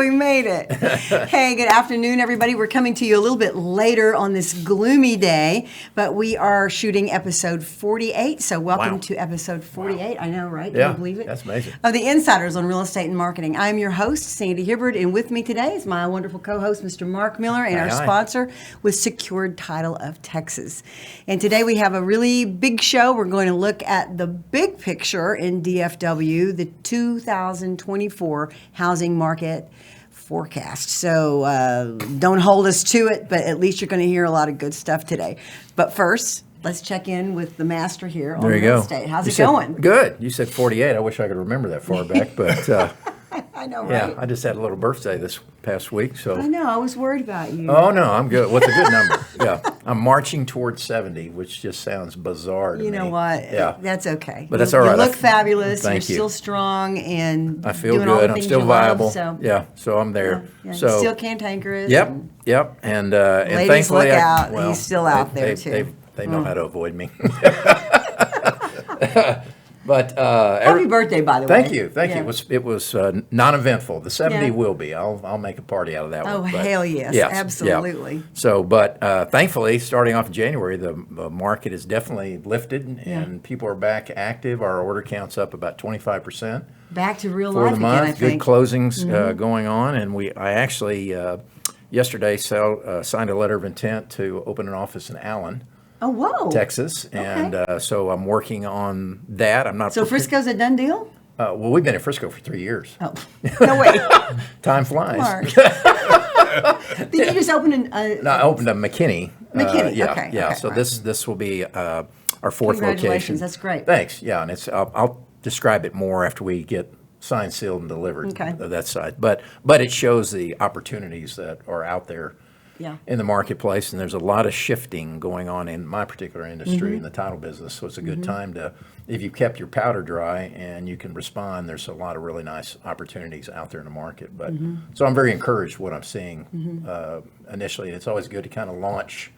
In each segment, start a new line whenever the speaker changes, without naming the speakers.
We made it. Hey, good afternoon, everybody. We're coming to you a little bit later on this gloomy day, but we are shooting episode 48. So welcome to episode 48. Wow. I know, right? Can you believe it?
That's amazing.
Of the Insiders on Real Estate and Marketing. I'm your host, Sandy Hibbard, and with me today is my wonderful co-host, Mr. Marc Miller, and our sponsor with Secured Title of Texas. And today we have a really big show. We're going to look at the big picture in DFW, the 2024 housing market forecast. So don't hold us to it, but at least you're going to hear a lot of good stuff today. But first, let's check in with the master here on real estate. How's it going?
Good. You said 48. I wish I could remember that far back, but
I know, right?
Yeah, I just had a little birthday this past week, so
I know. I was worried about you.
Oh no, I'm good. What's a good number? Yeah, I'm marching towards 70, which just sounds bizarre to me.
You know what?
Yeah,
that's okay.
But that's all right.
You look fabulous.
Thank you.
You're still strong, and
I feel
doing all
good.
the
I'm
things
still
you
viable.
Love, so.
Yeah, so I'm there.
Yeah,
so
still cantankerous.
Yep,
and
and
ladies,
thankfully,
look out. He's still out there too.
They know how to avoid me. But
happy birthday, by the way.
Thank you. It was non-eventful. The 70 will be. I'll make a party out of that one.
Oh, hell yes, absolutely.
Yeah. So, but thankfully, starting off in January, the market is definitely lifted, and people are back active. Our order count's up about 25%.
Back to real
for
life
the month.
again, I think.
Good closings going on, and I actually yesterday signed a letter of intent to open an office in Allen.
Oh, whoa.
Texas, and so I'm working on that. I'm not.
So Frisco's a done deal?
Well, we've been in Frisco for 3 years.
Oh, no way.
Time flies.
Did you just open
No, I opened a McKinney.
McKinney,
okay. Yeah, so this will be our fourth location.
That's great.
Thanks. Yeah, and I'll describe it more after we get signed, sealed, and delivered.
Okay.
That side, but it shows the opportunities that are out there.
Yeah.
In the marketplace, and there's a lot of shifting going on in my particular industry in the title business. So it's a good time to, if you've kept your powder dry and you can respond, there's a lot of really nice opportunities out there in the market. But so I'm very encouraged what I'm seeing initially. It's always good to kind of launch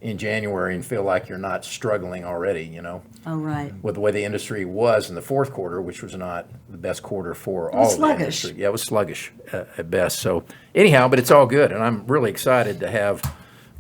in January and feel like you're not struggling already, you know.
Oh, right.
With the way the industry was in the fourth quarter, which was not the best quarter for all of the industry. Yeah, it was sluggish at best. So anyhow, but it's all good, and I'm really excited to have.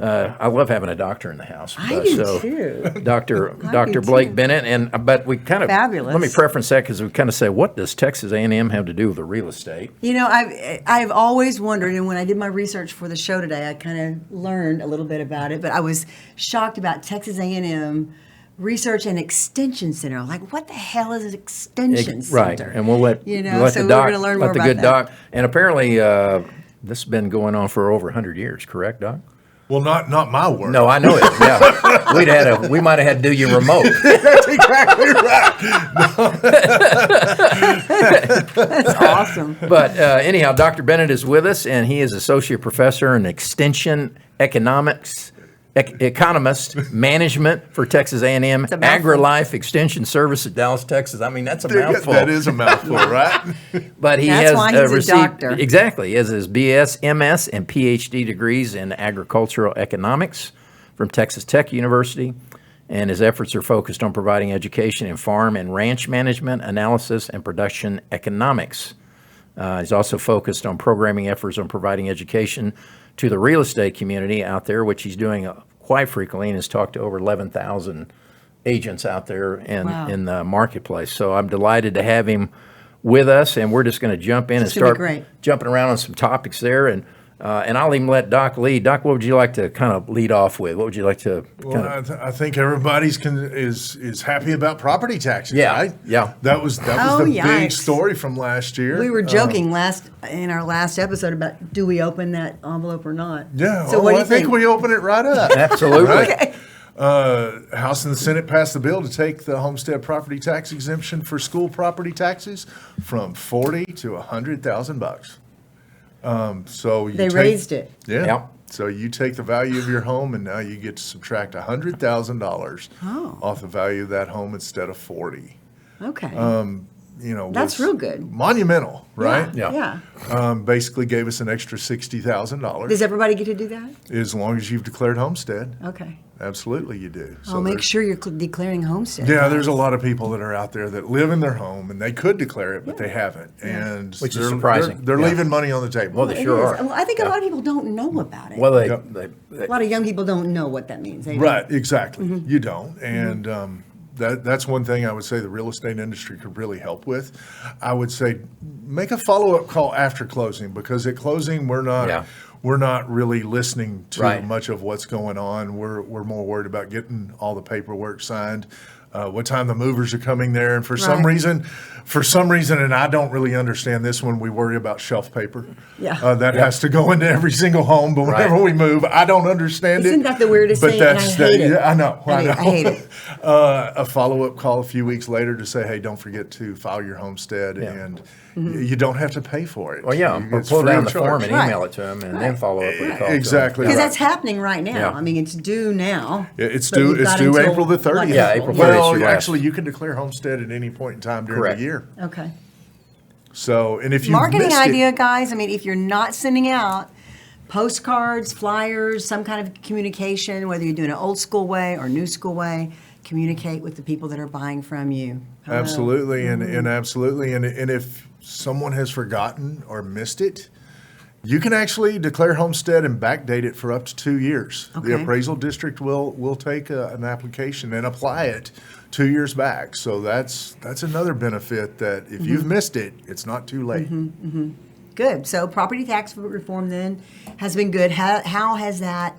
I love having a doctor in the house.
I do too.
Dr. Blake Bennett, but we kind of
fabulous.
Let me preference that because we kind of say, what does Texas A&M have to do with the real estate?
You know, I've always wondered, and when I did my research for the show today, I kind of learned a little bit about it. But I was shocked about Texas A&M Research and Extension Center. Like, what the hell is an extension center?
Right, and we'll let
so
the
we're going to learn more about that.
And apparently, this has been going on for over 100 years. Correct, Doc?
Well, not my work.
No, I know it. Yeah, we might have had to do you remote.
That's exactly right.
That's awesome.
But anyhow, Dr. Bennett is with us, and he is associate professor in Extension Economist Management for Texas A&M AgriLife Extension Service at Dallas, Texas. I mean, that's a mouthful.
That is a mouthful, right?
But
that's why he's
received
a doctor.
Exactly. He has his BS, MS, and PhD degrees in agricultural economics from Texas Tech University, and his efforts are focused on providing education in farm and ranch management, analysis, and production economics. He's also focused on programming efforts on providing education to the real estate community out there, which he's doing quite frequently, and has talked to over 11,000 agents out there in the marketplace. So I'm delighted to have him with us, and we're just going to jump in and start jumping around on some topics there. And I'll even let Doc lead. Doc, what would you like to kind of lead off with? What would you like to?
I think everybody's is happy about property taxes.
Yeah,
right?
Yeah.
That was the big story from last year.
We were joking in our last episode about do we open that envelope or not?
Yeah.
So what do you think?
We open it right up.
Absolutely.
Right? Okay. House and the Senate passed the bill to take the homestead property tax exemption for school property taxes from $40,000 to $100,000. So
they raised it.
Yeah.
Yep.
So you take the value of your home, and now you get to subtract $100,000 off the value of that home instead of $40,000.
Okay. That's
was
real good.
monumental, right?
Yeah.
Basically gave us an extra $60,000
Does everybody get to do that?
as long as you've declared homestead.
Okay.
Absolutely, you do.
I'll make
there's-
sure you're declaring homestead.
Yeah,
guys.
there's a lot of people that are out there that live in their home and they could declare it, but they haven't, and
Which is
they're-
surprising.
They're
Yeah.
leaving money on the table.
Well, they
It
sure
is.
are.
Well, I think a lot of people don't know about it.
Well,
Yep.
A lot of young people don't know what that means. They don't.
Right, exactly.
Mm-hmm.
You don't, and that's one thing I would say the real estate industry could really help with. I would say make a follow-up call after closing, because at closing we're not really listening to
Right.
much of what's going on. We're more worried about getting all the paperwork signed, what time the movers are coming there, and for some reason, and I don't really understand this one, we worry about shelf paper.
Yeah.
That has to go into every single home, but whenever
Right.
we move, I don't understand it.
Isn't that the weirdest
but
thing? And I hate it.
Yeah, I know.
I hate it.
A follow-up call a few weeks later to say, hey, don't forget to file your homestead,
Yeah.
and you don't have to pay for it.
Well, yeah, or
It's
pull
free
down
of
the
charge.
form and
Right.
email it to them, and then follow up with a call. to 'em.
Exactly.
Because
Right.
that's happening right now.
Yeah.
I mean, it's due now.
It's
but
due.
you've
It's
got
due
until,
April the 30th.
like,
Yeah, April 30th.
Well,
your last.
actually, you can declare homestead at any point in time during
Correct.
the year.
Okay.
So, and if you
Marketing
missed
idea,
it,
guys. I mean, if you're not sending out postcards, flyers, some kind of communication, whether you're doing it old school way or new school way, communicate with the people that are buying from you. Hello.
absolutely, and absolutely, and if someone has forgotten or missed it, you can actually declare homestead and backdate it for up to 2 years. The
Okay.
appraisal district will take an application and apply it 2 years back. So that's another benefit, that if you've missed it, it's not too late.
Good. So property tax reform then has been good. How has that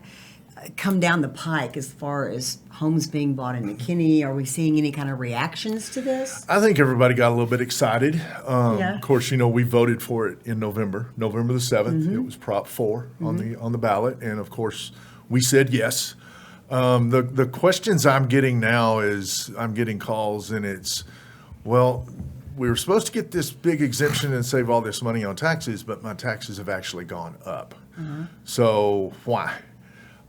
come down the pike as far as homes being bought in McKinney? Are we seeing any kind of reactions to this?
I think everybody got a little bit excited.
Yeah.
Of course, we voted for it in November the 7th. It was Prop 4 on the ballot, and of course, we said yes. The questions I'm getting now is I'm getting calls, and it's, well, we were supposed to get this big exemption and save all this money on taxes, but my taxes have actually gone up. So why?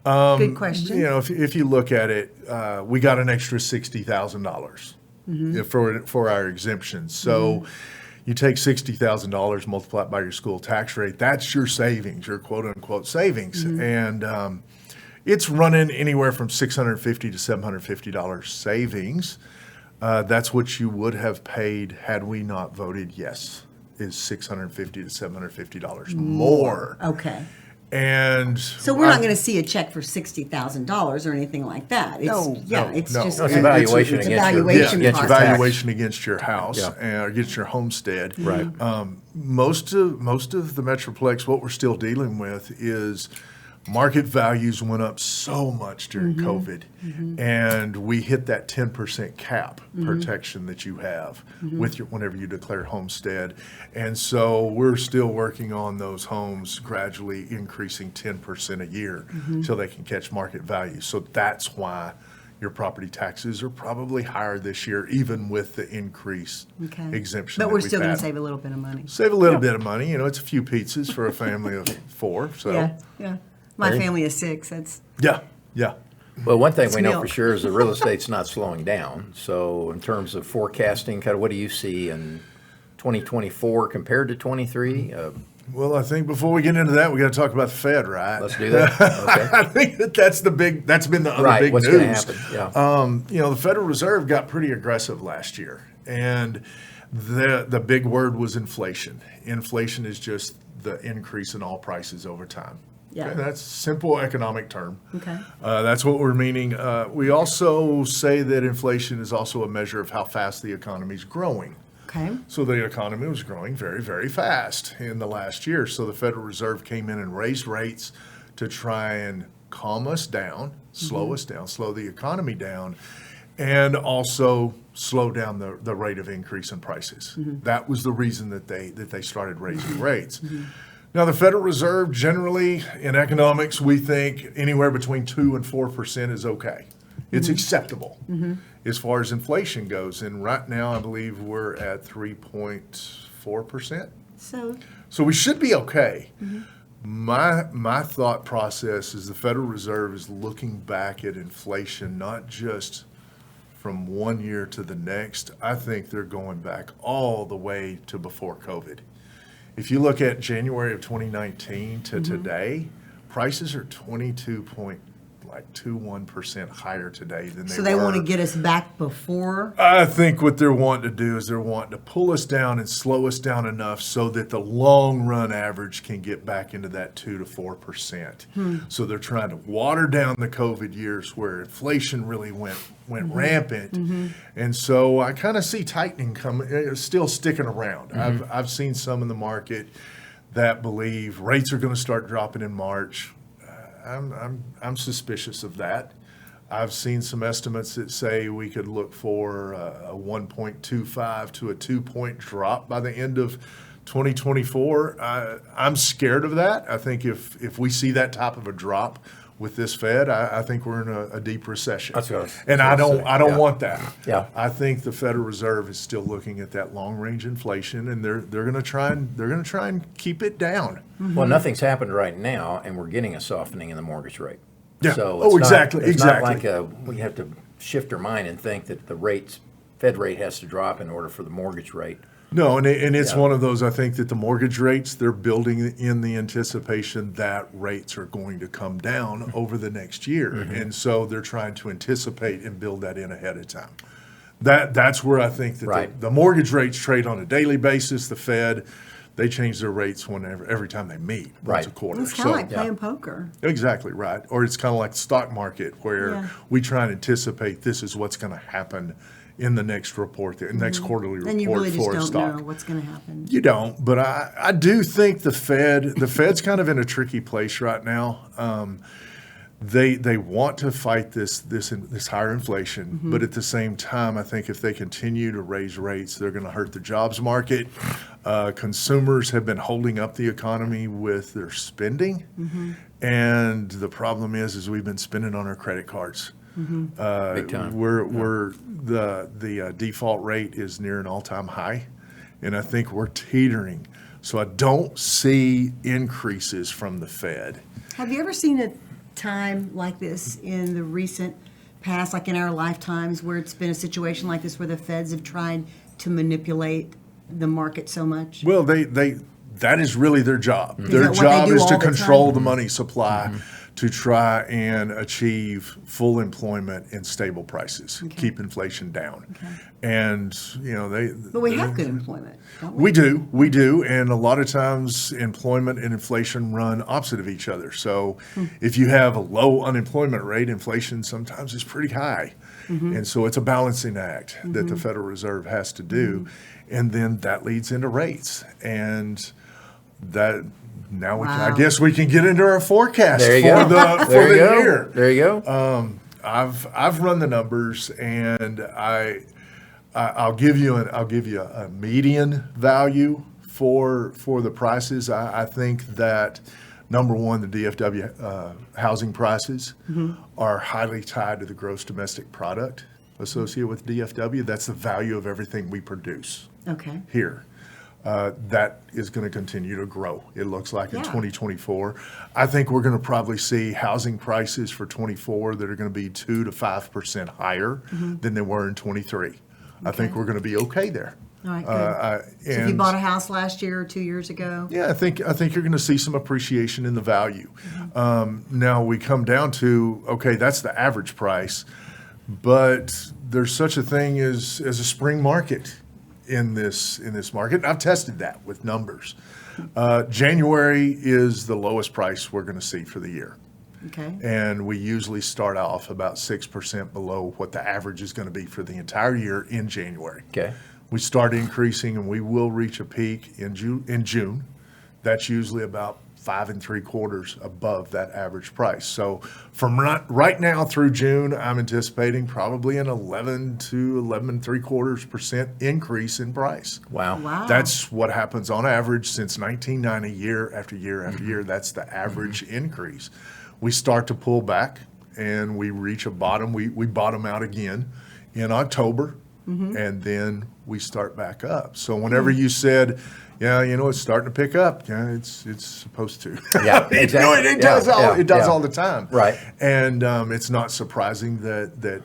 Good question.
If you look at it, we got an extra $60,000 for our exemptions. So you take $60,000, multiply it by your school tax rate. That's your savings, your quote unquote savings, and it's running anywhere from $650 to $750 savings. That's what you would have paid had we not voted yes. Is $650 to $750 more.
Okay.
And
So we're not going to see a check for $60,000 or anything like that. It's,
No,
yeah,
no,
it's
no.
just
No, it's evaluation
it's
against your-
evaluation
against your
process.
tax.
valuation against your house
Yeah.
and against your homestead.
Right.
Most of the Metroplex, what we're still dealing with is market values went up so much during COVID, and we hit that 10% cap protection that you have with whenever you declare homestead. And so we're still working on those homes gradually increasing 10% a year till they can catch market value. So that's why your property taxes are probably higher this year, even with the increase exemption.
But
that
we're
we've
still going
had.
to save a little bit of money.
Save a little bit of money. It's a few pizzas for a family of 4. So
Yeah. My
Very-
family is 6. That's
yeah.
Well, one thing we know
milk.
for sure is that real estate's not slowing down. So in terms of forecasting, kind of what do you see in 2024 compared to 23?
Well, I think before we get into that, we got to talk about the Fed, right?
Let's do that. Okay.
I think that's been the other
Right,
big
what's
news.
gonna happen, yeah.
The Federal Reserve got pretty aggressive last year, and the big word was inflation. Inflation is just the increase in all prices over time.
Yeah.
Okay, that's a simple economic term.
okay.
That's what we're meaning. We also say that inflation is also a measure of how fast the economy is growing.
Okay.
So the economy was growing very, very fast in the last year. So the Federal Reserve came in and raised rates to try and calm us down, slow us down, slow the economy down, and also slow down the rate of increase in prices. That was the reason that they started raising rates. Now, the Federal Reserve, generally in economics, we think anywhere between 2 and 4% is okay. It's acceptable as far as inflation goes. And right now, I believe we're at 3.4%. So we should be okay. My thought process is the Federal Reserve is looking back at inflation, not just from one year to the next, I think they're going back all the way to before COVID. If you look at January of 2019 to today, prices are 22.21% higher today than they were.
So they want to get us back before?
I think what they're wanting to do is they're wanting to pull us down and slow us down enough so that the long run average can get back into that 2 to 4%. So they're trying to water down the COVID years where inflation really went rampant. And so I kind of see tightening coming, still sticking around. I've seen some in the market that believe rates are going to start dropping in March. I'm suspicious of that. I've seen some estimates that say we could look for a 1.25 to a 2-point drop by the end of 2024. I'm scared of that. I think if we see that type of a drop with this Fed, I think we're in a deep recession.
That's what
I don't want that.
Yeah.
I think the Federal Reserve is still looking at that long range inflation, and they're going to try and keep it down.
Well, nothing's happened right now, and we're getting a softening in the mortgage rate.
Yeah.
So
Oh,
it's
exactly,
It's not
exactly.
like we have to shift our mind and think that the Fed rate has to drop in order for the mortgage rate.
No, and it's one of those, I think, that the mortgage rates, they're building in the anticipation that rates are going to come down over the next year. And so they're trying to anticipate and build that in ahead of time. That's where I think that
Right.
the mortgage rates trade on a daily basis. The Fed, they change their rates every time they meet, once
Right.
a quarter.
It's kind of like playing poker.
Exactly right. Or it's kind of like the stock market where
Yeah.
we try and anticipate this is what's going to happen in the next report, the next quarterly report
And you really just
for a
don't
stock.
know what's going to happen.
You don't, but I do think the Fed's kind of in a tricky place right now. They want to fight this higher inflation, but at the same time, I think if they continue to raise rates, they're going to hurt the jobs market. Consumers have been holding up the economy with their spending, and the problem is we've been spending on our credit cards.
Big time.
The default rate is near an all-time high, and I think we're teetering. So I don't see increases from the Fed.
Have you ever seen a time like this in the recent past, like in our lifetimes, where it's been a situation like this where the Feds have tried to manipulate the market so much?
Well, that is really their job.
Is
Their
that what they
job
do
is to
all the
control
time?
the money supply to try and achieve full employment and stable prices, keep inflation down. And,
But we have good employment, don't we?
We do, and a lot of times employment and inflation run opposite of each other. So if you have a low unemployment rate, inflation sometimes is pretty high. And so it's a balancing act that the Federal Reserve has to do, and then that leads into rates. And that now I guess we can get into our forecast
There you
for
go.
the
There you go.
year.
There you go.
I've run the numbers, and I'll give you a median value for the prices. I think that number one, the DFW housing prices are highly tied to the gross domestic product associated with DFW. That's the value of everything we produce
Okay.
here. That is going to continue to grow, it looks like, in
Yeah.
2024. I think we're going to probably see housing prices for 24 that are going to be 2 to 5% higher than they were in 23. I think we're going to be okay there.
All right, good. So if you bought a house last year or 2 years ago?
Yeah, I think you're going to see some appreciation in the value. Now we come down to, okay, that's the average price, but there's such a thing as a spring market in this market. And I've tested that with numbers. January is the lowest price we're going to see for the year.
Okay.
And we usually start off about 6% below what the average is going to be for the entire year in January.
Okay.
We start increasing, and we will reach a peak in June. That's usually about 5 3/4 above that average price. So from right now through June, I'm anticipating probably an 11 to 11 3/4% increase in price.
Wow.
Wow.
That's what happens on average since 1990, year after year after year. That's the average increase. We start to pull back, and we reach a bottom. We bottom out again in October, and then we start back up. So whenever you said, yeah, it's starting to pick up, yeah, it's supposed to.
Yeah, exactly.
It does
Yeah,
all
yeah.
the time.
Right.
And it's not surprising that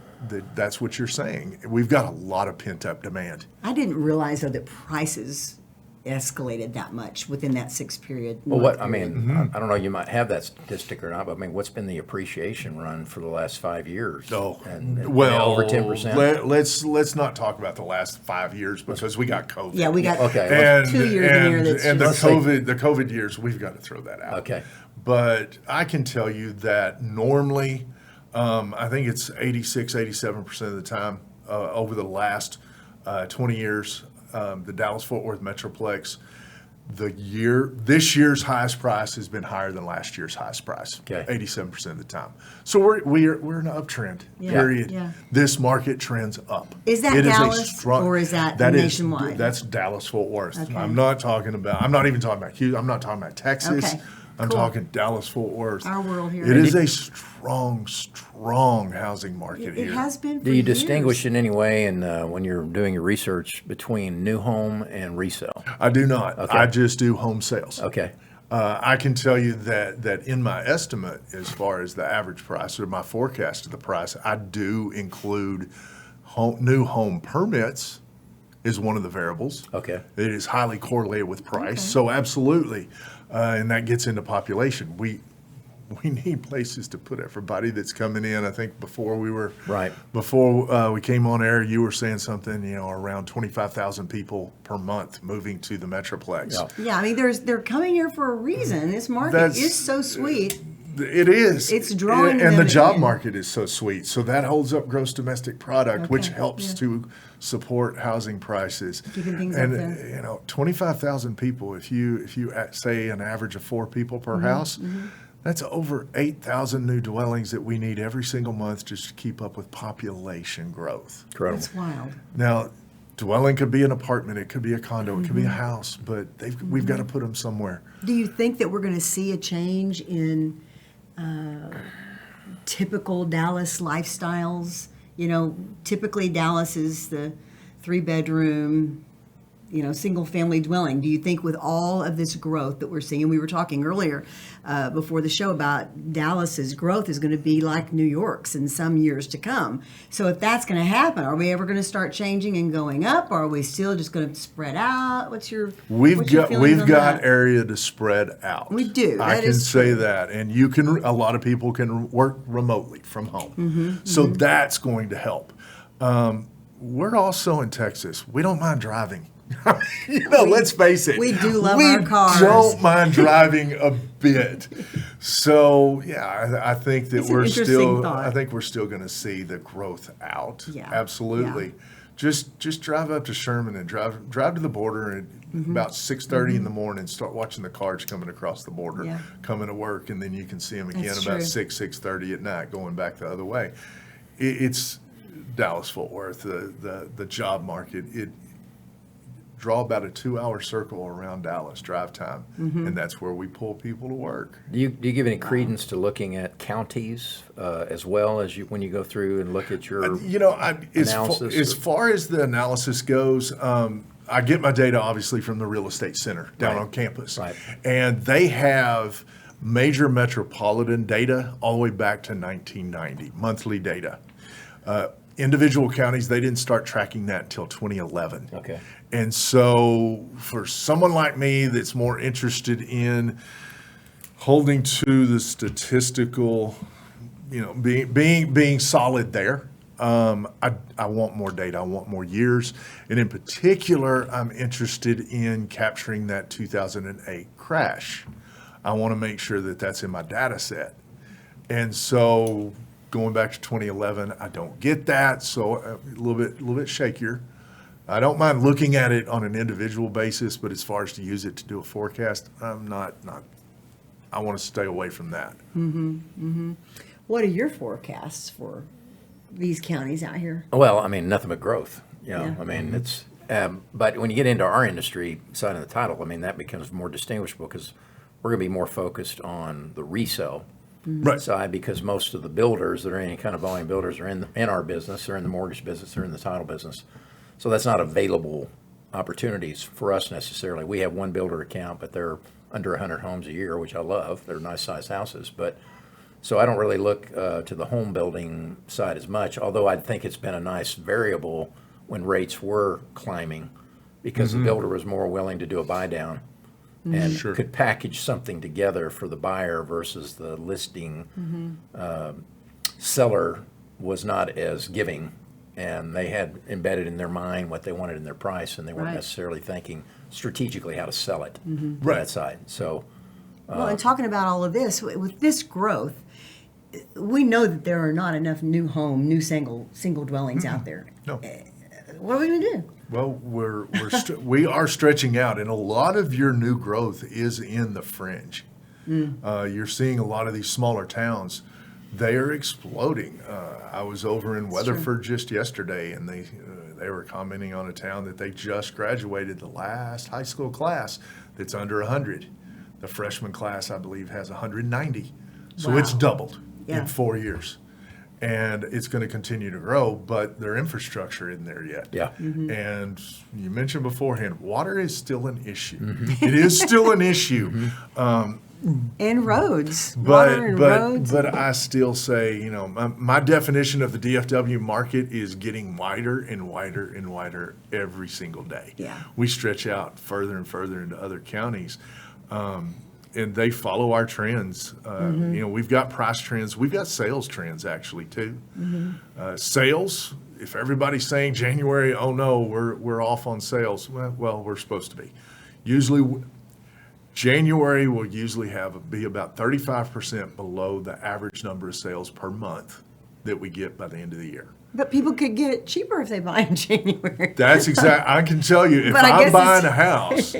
that's what you're saying. We've got a lot of pent-up demand.
I didn't realize, though, that prices escalated that much within that 6-period.
Well,
month
I
period.
mean, I don't know, you might have that statistic or not, but I mean, what's been the appreciation run for the last 5 years?
Oh,
And
well,
over 10%?
let's not talk about the last 5 years because we got COVID.
Yeah, we got
Okay.
2 years in here that's
and the
just-
COVID years, we've got to throw that out.
Okay.
But I can tell you that normally, I think it's 87% of the time over the last 20 years, the Dallas-Fort Worth Metroplex, this year's highest price has been higher than last year's highest price.
Okay.
87% of the time. So we're in an uptrend.
Yeah.
Period.
Yeah.
This market trends up.
Is that
It a
Dallas or is that nationwide?
That's Dallas-Fort Worth.
Okay.
I'm not even talking about Houston. I'm not talking about Texas.
Okay.
I'm
Cool.
talking Dallas-Fort Worth.
Our world here.
It is a strong housing market
It
here.
has been for
Do you
years.
distinguish in any way when you're doing your research between new home and resale?
I do not.
Okay.
I just do home sales.
Okay.
I can tell you that in my estimate, as far as the average price or my forecast of the price, I do include new home permits is one of the variables.
Okay.
It is highly correlated with price.
Okay.
So absolutely, and that gets into population. We need places to put everybody that's coming in. I think before we came on air, you were saying something, around 25,000 people per month moving to the Metroplex.
Yeah.
Yeah, I mean, they're coming here for a reason. This market is so sweet.
It is.
It's drawing
and the
them
job
in.
market is so sweet. So that holds up gross domestic product, which
Okay,
helps
yeah.
to support housing prices.
Keeping things up
and
there.
25,000 people. If you say an average of 4 people per house, that's over 8,000 new dwellings that we need every single month just to keep up with population growth.
Incredible.
That's wild.
Now, dwelling could be an apartment, it could be a condo, it could be a house, but we've got to put them somewhere.
Do you think that we're going to see a change in typical Dallas lifestyles? Typically Dallas is the 3-bedroom, single family dwelling. Do you think with all of this growth that we're seeing, and we were talking earlier before the show about Dallas's growth is going to be like New York's in some years to come. So if that's going to happen, are we ever going to start changing and going up? Or are we still just going to spread out? What's your feelings on that?
Area to spread out.
We do.
I
That
can
is
say
true.
that, and a lot of people can work remotely from home, so that's going to help. We're also in Texas. We don't mind driving. Let's face it.
we do love our cars.
We don't mind driving a bit. So yeah, I think that
It's an interesting thought.
I think we're still going to see the growth out.
Yeah.
Absolutely.
Yeah.
Just drive up to Sherman and drive to the border and about 6:30 in the morning. Start watching the cars coming across the border,
Yeah.
coming to work, and then you can see them again
That's
about
true.
6:30 at night, going back the other way. It's Dallas-Fort Worth, the job market. Draw about a 2-hour circle around Dallas drive time, and that's where we pull people to work.
Do you give any credence to looking at counties as well as when you go through and look at your analysis?
As far as the analysis goes, I get my data obviously from the real estate center down
Right.
on campus,
Right.
and they have major metropolitan data all the way back to 1990, monthly data. Individual counties, they didn't start tracking that until 2011.
Okay.
And so for someone like me that's more interested in holding to the statistical, being solid there, I want more data. I want more years. And in particular, I'm interested in capturing that 2008 crash. I want to make sure that that's in my data set. And so going back to 2011, I don't get that. So a little bit shakier. I don't mind looking at it on an individual basis, but as far as to use it to do a forecast, I'm not. I want to stay away from that.
What are your forecasts for these counties out here?
Well, I mean, nothing but growth.
Yeah.
I mean, it's. But when you get into our industry side of the title, I mean, that becomes more distinguishable because we're going to be more focused on the resale
Right.
side because most of the builders that are any kind of volume builders are in our business, they're in the mortgage business, they're in the title business. So that's not available opportunities for us necessarily. We have one builder account, but they're under 100 homes a year, which I love. They're nice sized houses, but So I don't really look to the home building side as much, although I think it's been a nice variable when rates were climbing because the builder was more willing to do a buy down and
Sure.
could package something together for the buyer versus the listing seller was not as giving, and they had embedded in their mind what they wanted in their price, and they weren't
Right.
necessarily thinking strategically how to sell it from
Right.
that side. So
Well, and talking about all of this, with this growth, we know that there are not enough new single dwellings out there.
No.
What are we going to do?
Well, we are stretching out, and a lot of your new growth is in the fringe. You're seeing a lot of these smaller towns; they are exploding. I was over in Weatherford just yesterday, and they were commenting on a town that they just graduated the last high school class that's under 100. The freshman class, I believe, has 190. So it's
Wow.
doubled
Yeah.
in 4 years. And it's going to continue to grow, but their infrastructure isn't there yet.
Yeah.
And you mentioned beforehand, water is still an issue. It is still an issue.
And roads, water and roads.
But I still say, my definition of the DFW market is getting wider and wider and wider every single day.
Yeah.
We stretch out further and further into other counties. And they follow our trends. We've got price trends. We've got sales trends actually too. Sales. If everybody's saying January, oh no, we're off on sales. Well, we're supposed to be. Usually, January will usually be about 35% below the average number of sales per month that we get by the end of the year.
But people could get it cheaper if they buy in January.
That's I can tell you, if
But I
I'm
guess
buying
it's-
a house,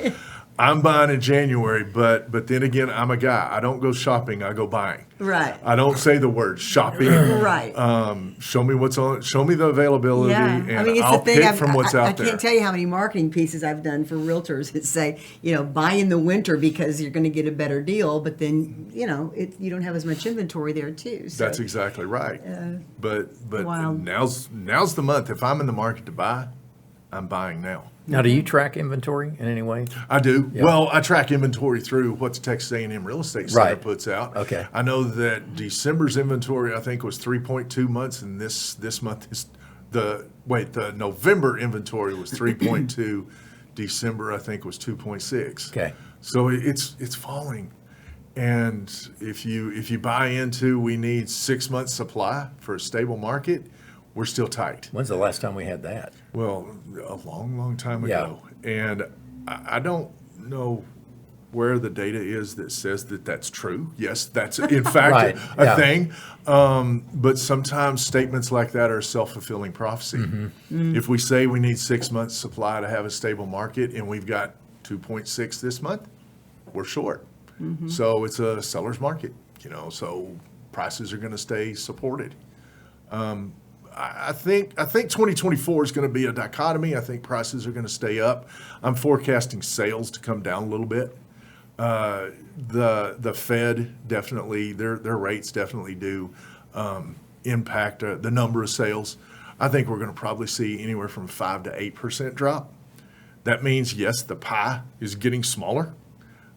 I'm buying in January, but then again, I'm a guy. I don't go shopping, I go buying.
Right.
I don't say the word shopping.
Right.
Show me what's on, show me the availability,
Yeah,
and
I mean, it's
I'll
the thing.
pick from what's out
I
there.
can't tell you how many marketing pieces I've done for realtors that say, buy in the winter because you're going to get a better deal, but then, you don't have as much inventory there too. So,
That's exactly right. But
Wild.
now's the month. If I'm in the market to buy, I'm buying now.
now, do you track inventory in any way?
I do.
Yeah.
Well, I track inventory through what Texas A&M Real Estate Center
Right.
puts out.
Okay.
I know that December's inventory, I think, was 3.2 months, and this month is the November inventory was 3.2. December, I think, was 2.6.
Okay.
So it's falling. And if you buy into we need 6 months supply for a stable market, we're still tight.
When's the last time we had that?
Well, a long, long time
Yeah.
ago. And I don't know where the data is that says that that's true. Yes, that's in fact
Right,
a
yeah.
thing. But sometimes statements like that are self-fulfilling prophecy.
Mm-hmm.
If we say we need 6 months supply to have a stable market and we've got 2.6 this month, we're short. So it's a seller's market, so prices are going to stay supported. I think 2024 is going to be a dichotomy. I think prices are going to stay up. I'm forecasting sales to come down a little bit. The Fed definitely, their rates definitely do impact the number of sales. I think we're going to probably see anywhere from 5 to 8% drop. That means, yes, the pie is getting smaller.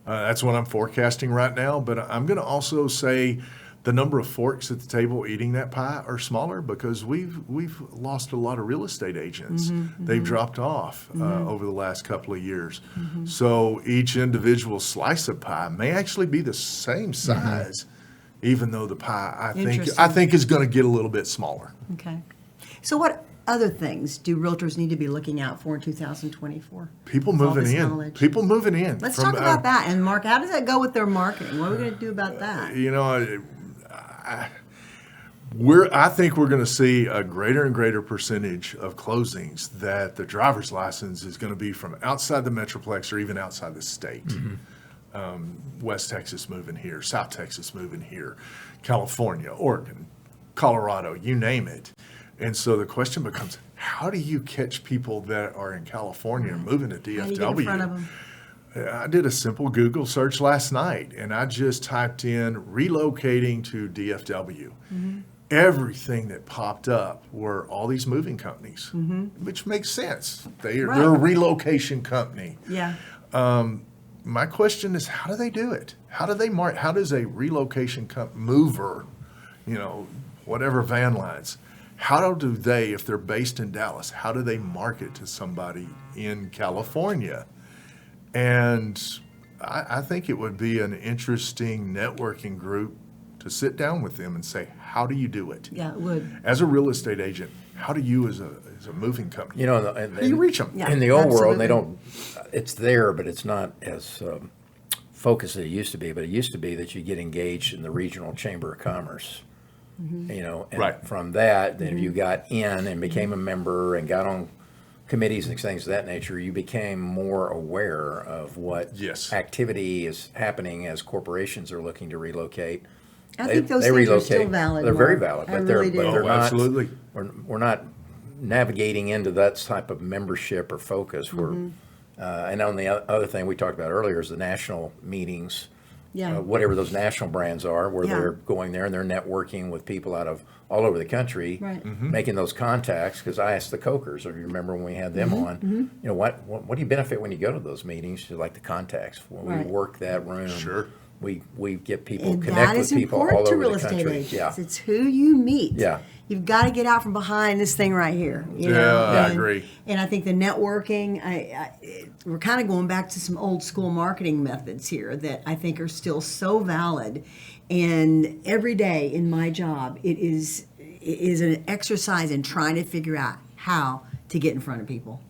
That's what I'm forecasting right now. But I'm going to also say the number of forks at the table eating that pie are smaller because we've lost a lot of real estate agents. They've dropped off over the last couple of years. So each individual slice of pie may actually be the same size, even though the pie I think is going to get a little bit smaller.
Okay. So what other things do realtors need to be looking out for in 2024?
People
With all
moving
this
in.
knowledge?
People moving in.
Let's talk about that. And Mark, how does that go with their marketing? What are we going to do about that?
I think we're going to see a greater and greater percentage of closings that the driver's license is going to be from outside the Metroplex or even outside the state. West Texas moving here, South Texas moving here, California, Oregon, Colorado, you name it. And so the question becomes, how do you catch people that are in California and moving to DFW?
How do you get in front of them?
I did a simple Google search last night, and I just typed in relocating to DFW. Everything that popped up were all these moving companies, which makes sense. They're a relocation company.
Yeah.
My question is, how do they do it? How do they how does a relocation mover whatever van lines. How do they, if they're based in Dallas, how do they market to somebody in California? And I think it would be an interesting networking group to sit down with them and say, how do you do it?
Yeah, it would.
As a real estate agent, how do you as a moving company,
How
do you reach them?
Yeah,
in the old world,
absolutely.
it's there, but it's not as focused as it used to be. But it used to be that you get engaged in the regional chamber of commerce. And
Right.
from that, then if you got in and became a member and got on committees and things of that nature, you became more aware of what
Yes.
activity is happening as corporations are looking to relocate.
I think those things are still valid.
They're very
Mark.
valid,
I
but
really
they're
do.
but they're
Oh,
not.
absolutely.
We're not navigating into that type of membership or focus. And on the other thing we talked about earlier is the national meetings.
Yeah.
Whatever those national brands are, where
Yeah.
they're going there and they're networking with people out of all over the country,
Right.
making those contacts. Because I asked the Cokers, if you remember when we had them on, what do you benefit when you go to those meetings? You like the contacts. When
Right.
we work that room,
Sure.
we get people
And
connect
that
with
is
people
important
all
to
over
real
the
estate
country.
agents.
Yeah,
It's who you meet.
Yeah.
You've got to get out from behind this thing right here. You
Yeah,
know?
I
And-
agree.
And I think the networking, we're kind of going back to some old school marketing methods here that I think are still so valid. And every day in my job, it is an exercise in trying to figure out how to get in front of people.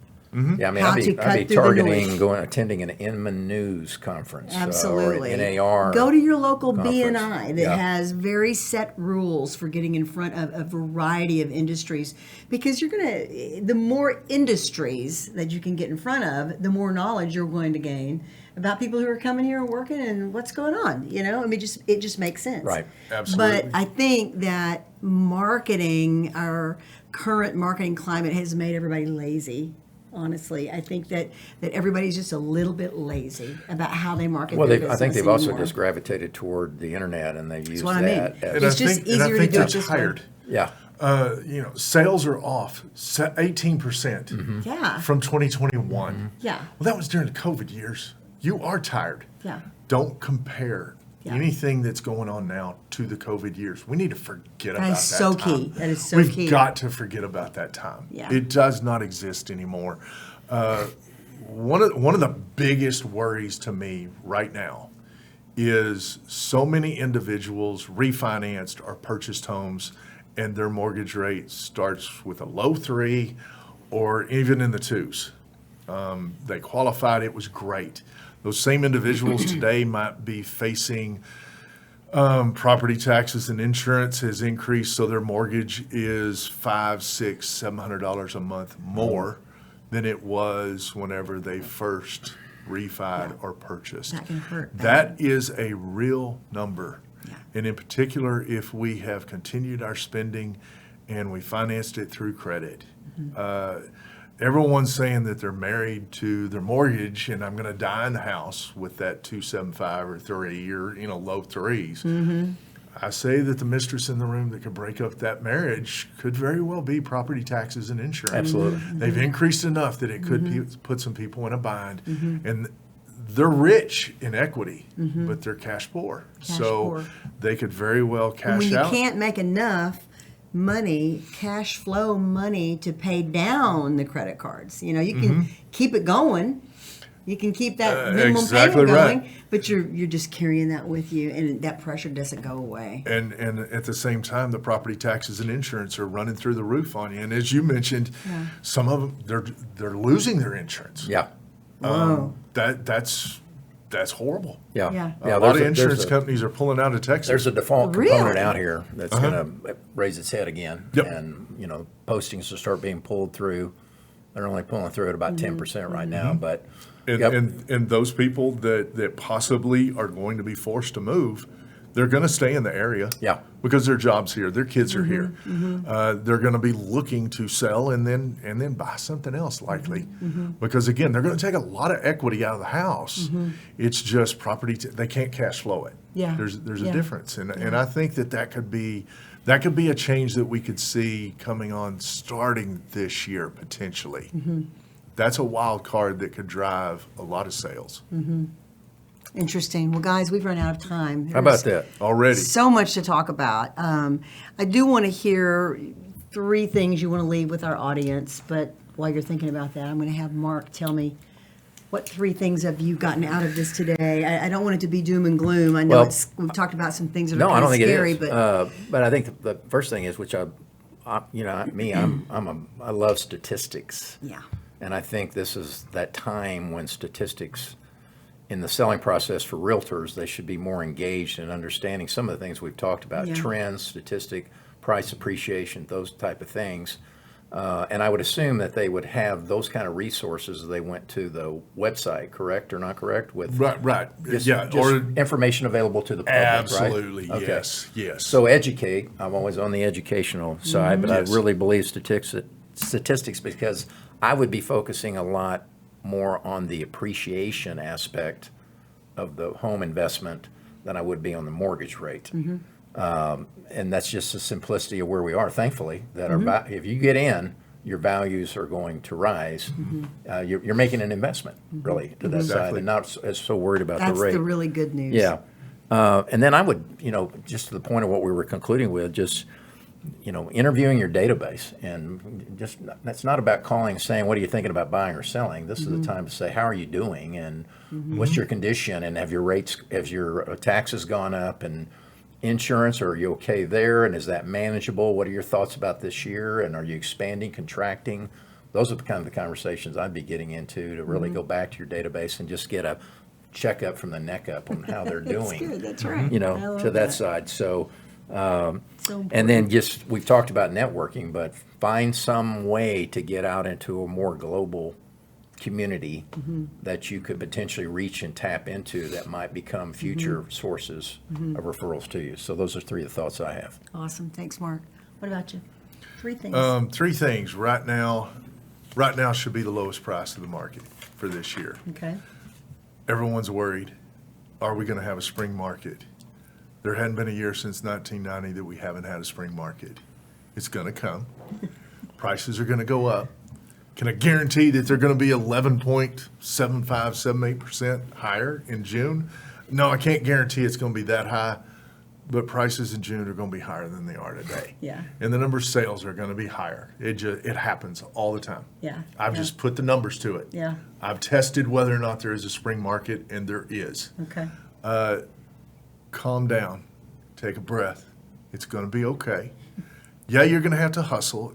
Yeah, I mean,
How
I'd
to
be
cut through the
targeting
noise.
attending an Inman News conference
Absolutely.
or an NAR.
Go to your local
conference.
BNI that
Yeah.
has very set rules for getting in front of a variety of industries, because the more industries that you can get in front of, the more knowledge you're going to gain about people who are coming here and working and what's going on. I mean, it just makes sense.
Right.
Absolutely.
But I think that marketing, our current marketing climate, has made everybody lazy. Honestly, I think that everybody's just a little bit lazy about how they market
Well,
their
I
business
think they've also
anymore.
just gravitated toward the internet, and they've used
what I mean.
that as
And
It's
I
just
think, and I
easier to
think
do it
they're
this way.
tired.
yeah.
Sales are off 18%
Yeah.
from 2021.
Yeah.
Well, that was during the COVID years. You are tired.
Yeah.
Don't compare
Yeah.
anything that's going on now to the COVID years. We need to forget about
is
that
so
time.
key. That is so
We've
key.
got to forget about that time.
Yeah.
It does not exist anymore. One of the biggest worries to me right now is so many individuals refinanced or purchased homes and their mortgage rate starts with a low 3 or even in the 2s. They qualified, it was great. Those same individuals today might be facing property taxes and insurance has increased, so their mortgage is $500, $600, $700 a month more than it was whenever they first refied or purchased.
That can hurt
That is a real number.
Yeah.
And in particular, if we have continued our spending and we financed it through credit. Everyone's saying that they're married to their mortgage and I'm going to die in the house with that 275 or 3 or low 3s. I say that the mistress in the room that could break up that marriage could very well be property taxes and insurance.
Absolutely.
They've increased enough that it could put some people in a bind. And they're rich in equity, but they're cash poor. So
poor.
they could very well
And
cash
when you
out.
can't make enough money, cash flow money, to pay down the credit cards, you can keep it going. You can keep that minimum
exactly
payment going,
right.
but you're just carrying that with you, and that pressure doesn't go away.
And at the same time, the property taxes and insurance are running through the roof on you. And as you mentioned, some of them they're losing their insurance.
Yeah.
Whoa.
That's horrible.
Yeah.
Yeah.
A lot of insurance companies are pulling out of Texas.
There's a default
Really?
component out here that's going to raise its head again.
Yep.
And, postings will start being pulled through. They're only pulling through at about 10% right now. But
And those people that possibly are going to be forced to move, they're going to stay in the area.
Yeah.
Because their job's here, their kids are here. They're going to be looking to sell and then buy something else likely, because again they're going to take a lot of equity out of the house. It's just property; they can't cash flow it.
Yeah.
There's a
Yeah.
difference, and I think that could be a change that we could see coming on starting this year potentially. That's a wild card that could drive a lot of sales.
Interesting. Well, guys, we've run out of time.
How about that?
Already.
So much to talk about. I do want to hear 3 things you want to leave with our audience, but while you're thinking about that, I'm going to have Marc tell me what 3 things have you gotten out of this today. I don't want it to be doom and gloom. I know
Well,
we've talked about some things that
No,
are
I
kind
don't
of
think
scary,
it is. But I think the first thing is, which I love statistics.
yeah.
And I think this is that time when statistics in the selling process for realtors, they should be more engaged in understanding some of the things we've talked about,
Yeah.
trends, statistic, price appreciation, those type of things. And I would assume that they would have those kind of resources as they went to the website, correct or not correct? With
Right.
just
Or
information available to the public,
absolutely.
right? Okay.
Yes.
So educate. I'm always on the educational side, but
Yes.
I really believe statistics because I would be focusing a lot more on the appreciation aspect of the home investment than I would be on the mortgage rate. And that's just the simplicity of where we are, thankfully, that if you get in, your values are going to rise. You're making an investment, really, to that side,
Exactly.
and not so worried about
That's
the rate.
the really good news.
Yeah. And then I would, just to the point of what we were concluding with, just, interviewing your database. And just, that's not about calling and saying, what are you thinking about buying or selling? This is the time to say, how are you doing? And what's your condition? And have your taxes gone up? And insurance, are you okay there? And is that manageable? What are your thoughts about this year? And are you expanding, contracting? Those are the kind of the conversations I'd be getting into to really go back to your database and just get a checkup from the neck up on how they're doing.
That's good. That's right. I love
To that side. So,
So
and then just, we've talked about networking, but find some way to get out into a more global community that you could potentially reach and tap into that might become future sources of referrals to you. So those are 3 of the thoughts I have.
awesome. Thanks, Marc. What about you? 3 things.
3 things. Right now should be the lowest price of the market for this year.
Okay.
Everyone's worried. Are we going to have a spring market? There hadn't been a year since 1990 that we haven't had a spring market. It's going to come. Prices are going to go up. Can I guarantee that they're going to be 11.75, 78% higher in June? No, I can't guarantee it's going to be that high, but prices in June are going to be higher than they are today.
Yeah.
And the number of sales are going to be higher. It happens all the time.
Yeah.
I've just put the numbers to it.
Yeah.
I've tested whether or not there is a spring market, and there is.
Okay.
Calm down. Take a breath. It's going to be okay. Yeah, you're going to have to hustle.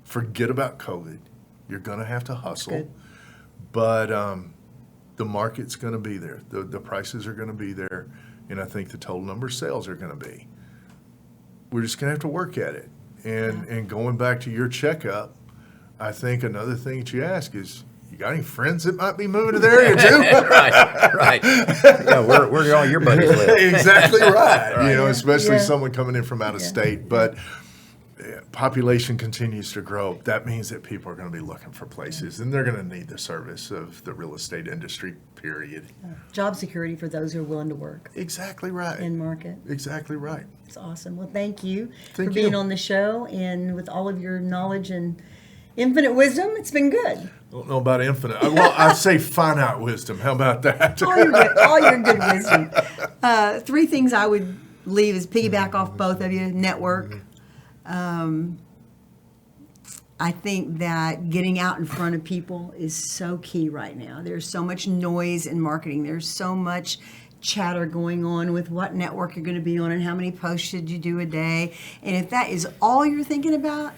Forget about COVID. You're going to have to hustle.
Good.
But the market's going to be there. The prices are going to be there. And I think the total number of sales are going to be. We're just going to have to work at it. And going back to your checkup, I think another thing that you ask is, you got any friends that might be moving to the area too?
right. Yeah, where do all your buddies live?
Exactly right.
Right.
Especially
Yeah.
someone coming in from out of state. But population continues to grow. That means that people are going to be looking for places, and they're going to need the service of the real estate industry, period.
Job security for those who are willing to work
Exactly right.
in market.
Exactly right.
It's awesome. Well, thank you
Thank
for being
you.
on the show, and with all of your knowledge and infinite wisdom. It's been good.
I don't know about infinite. Well, I'd say finite wisdom. How about that?
All your good wisdom. 3 things I would leave is piggyback off both of you. Network. I think that getting out in front of people is so key right now. There's so much noise in marketing. There's so much chatter going on with what network you're going to be on and how many posts should you do a day. And if that is all you're thinking about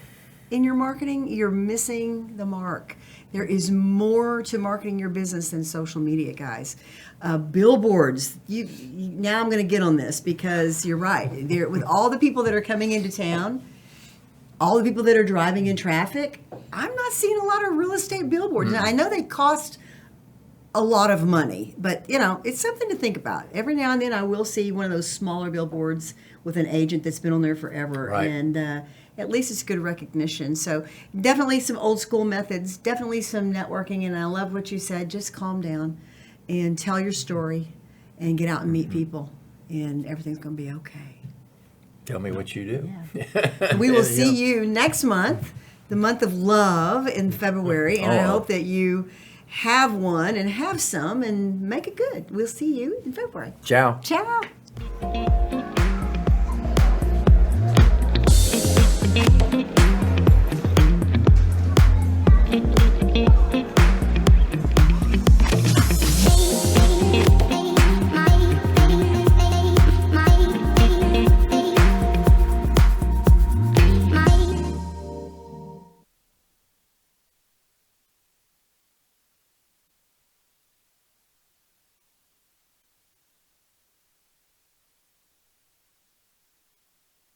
in your marketing, you're missing the mark. There is more to marketing your business than social media, guys. Billboards. Now I'm going to get on this because you're right. With all the people that are coming into town, all the people that are driving in traffic, I'm not seeing a lot of real estate billboards. Now, I know they cost a lot of money, but it's something to think about. Every now and then I will see one of those smaller billboards with an agent that's been on there forever.
Right.
And at least it's good recognition. So definitely some old school methods, definitely some networking. And I love what you said. Just calm down and tell your story and get out and meet people, and everything's going to be okay.
Tell me what you do.
We will see you next month, the month of love in February, and I hope that you have one and have some and make it good. We'll see you in February.
Ciao.
Ciao.